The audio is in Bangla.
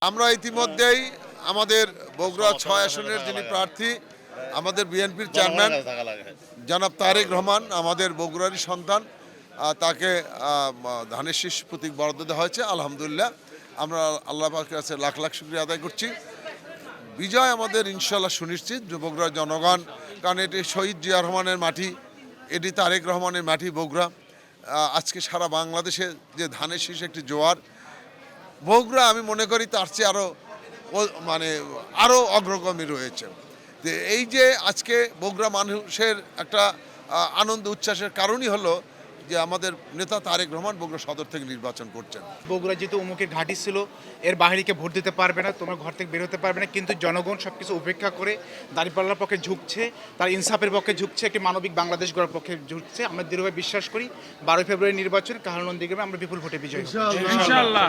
আমরা ইতিমধ্যেই আমাদের বগুড়া ৬ আসনের যিনি প্রার্থী আমাদের বিএনপির চেয়ারম্যান জনাব তারেক রহমান আমাদের বগুড়ারই সন্তান, তাকে ধানের শীষ প্রতীক বরাদ্দ দেওয়া হয়েছে। আলহামদুলিল্লাহ, আমরা আল্লাহ পাকের কাছে লাখ লাখ শুকরিয়া আদায় করছি। বিজয় আমাদের ইনশাল্লাহ সুনিশ্চিত। বগুড়ার জনগণ, কারণ এটি শহীদ জিয়া রহমানের মাটি, এটি তারেক রহমানের মাটি বগুড়া। আজকে সারা বাংলাদেশে যে ধানের শীষ একটি জোয়ার, বগুড়া আমি মনে করি তার চেয়ে আরও অগ্রগামী রয়েছে। যে এই যে আজকে বগুড়া মানুষের একটা আনন্দ উচ্ছ্বাসের কারণই হলো যে আমাদের নেতা তারেক রহমান বগুড়া সদর থেকে নির্বাচন করছেন। বগুড়া যেহেতু উমুকের ঘাঁটি ছিল, এর বাহিনীকে ভোট দিতে পারবে না, তোমার ঘর থেকে বের হতে পারবে না, কিন্তু জনগণ সব কিছু উপেক্ষা করে দাঁড়িপাল্লার পক্ষে ঝুঁকছে, তার ইনসাফের পক্ষে ঝুঁকছে, একটি মানবিক বাংলাদেশ গড়ার পক্ষে ঝুঁকছে। আমরা দৃঢ়ভাবে বিশ্বাস করি 12 ফেব্রুয়ারি নির্বাচন কাহারনন্দীগ্রামে আমরা বিপুল ভোটে বিজয়ী হব ইনশাআল্লাহ।